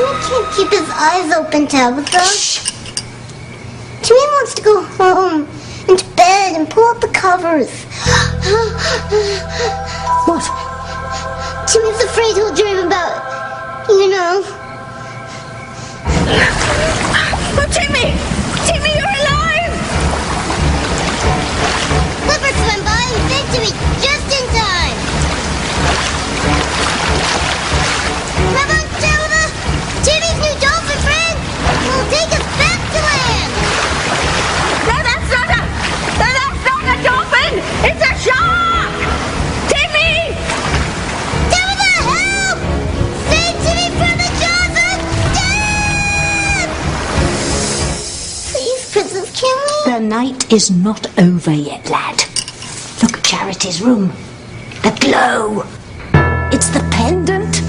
Timmy can't keep his eyes open, Tabitha. Shh. Timmy wants to go home, into bed, and pull up the covers. What? Timmy's afraid he'll dream about, you know. Oh, Timmy! Timmy, you're alive! Clifford swam by and fed Timmy just in time. Come on, Tabitha! Timmy's new dolphin friend will take us back to land. No, that's not a dolphin! It's a shark! Timmy! Tabitha, help! Save Timmy from the jaws of death! Please, Princess, can we? The night is not over yet, lad. Look at Charity's room. The glow. It's the pendant.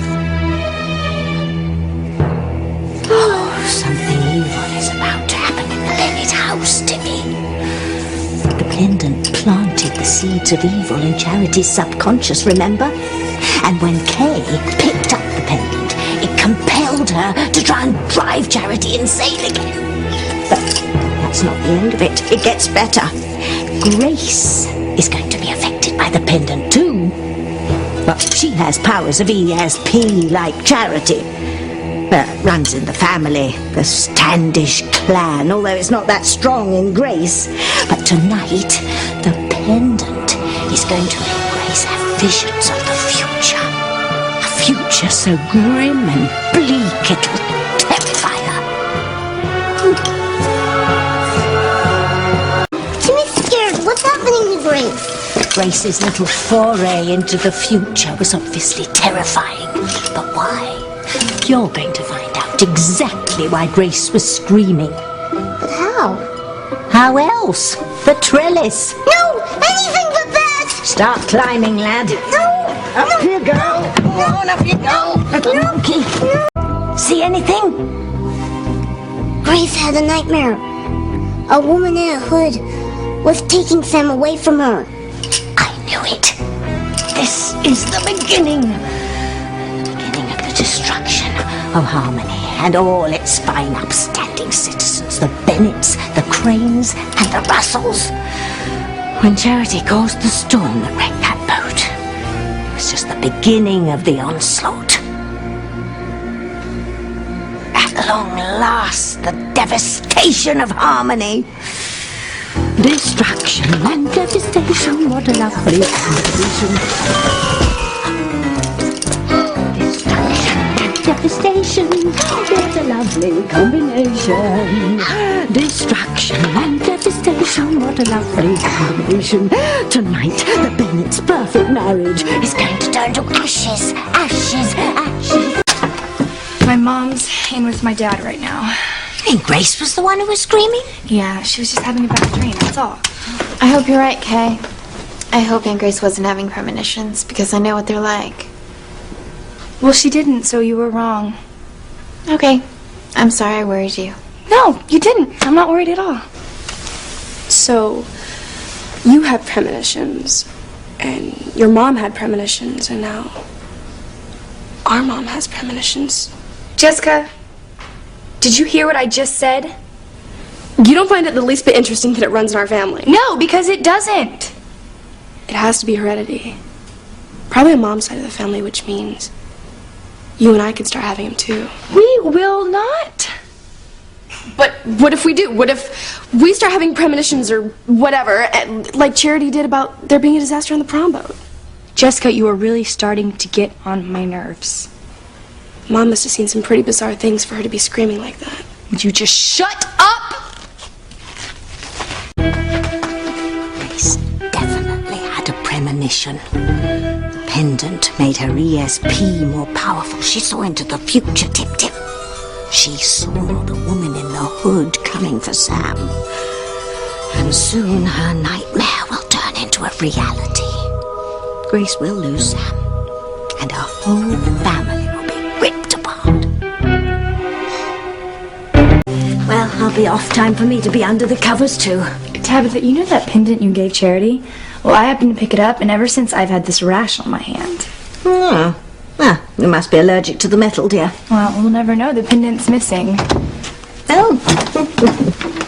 Oh, something evil is about to happen in the Bennett house, Timmy. The pendant planted the seeds of evil in Charity's subconscious, remember? And when Kay picked up the pendant, it compelled her to try and drive Charity insane again. But that's not the end of it. It gets better. Grace is going to be affected by the pendant too. Well, she has powers of ESP like Charity. Runs in the family, the Standish clan, although it's not that strong in Grace. But tonight, the pendant is going to make Grace have visions of the future. A future so grim and bleak it'll terrify her. Timmy's scared. What's happening to Grace? Grace's little foray into the future was obviously terrifying. But why? You're going to find out exactly why Grace was screaming. But how? How else? The trellis. No! Anything but that! Start climbing, lad. No! Up you go. Go on, up you go. Little monkey. See anything? Grace had a nightmare. A woman in a hood was taking Sam away from her. I knew it. This is the beginning. The beginning of the destruction of Harmony and all its fine upstanding citizens, the Bennets, the Cranes, and the Russells. When Charity caused the storm that wrecked that boat, it was just the beginning of the onslaught. At long last, the devastation of Harmony. Destruction and devastation, what a lovely combination. Devastation, what a lovely combination. Destruction and devastation, what a lovely combination. Tonight, the Bennet's perfect marriage is going to turn to ashes, ashes, ashes. My mom's in with my dad right now. You think Grace was the one who was screaming? Yeah, she was just having a bad dream, that's all. I hope you're right, Kay. I hope Aunt Grace wasn't having premonitions, because I know what they're like. Well, she didn't, so you were wrong. Okay. I'm sorry I worried you. No, you didn't. I'm not worried at all. So, you had premonitions, and your mom had premonitions, and now our mom has premonitions. Jessica, did you hear what I just said? You don't find it the least bit interesting that it runs in our family? No, because it doesn't. It has to be heredity. Probably on mom's side of the family, which means you and I could start having them too. We will not. But what if we do? What if we start having premonitions or whatever, like Charity did about there being a disaster on the prom boat? Jessica, you are really starting to get on my nerves. Mom must have seen some pretty bizarre things for her to be screaming like that. Would you just shut up? Grace definitely had a premonition. The pendant made her ESP more powerful. She saw into the future, Tip-Tip. She saw the woman in the hood coming for Sam. And soon her nightmare will turn into a reality. Grace will lose Sam, and her whole family will be ripped apart. Well, I'll be off. Time for me to be under the covers too. Tabitha, you know that pendant you gave Charity? Well, I happened to pick it up, and ever since I've had this rash on my hand. Oh. Well, You must be allergic to the metal, dear. Well, we'll never know. The pendant's missing.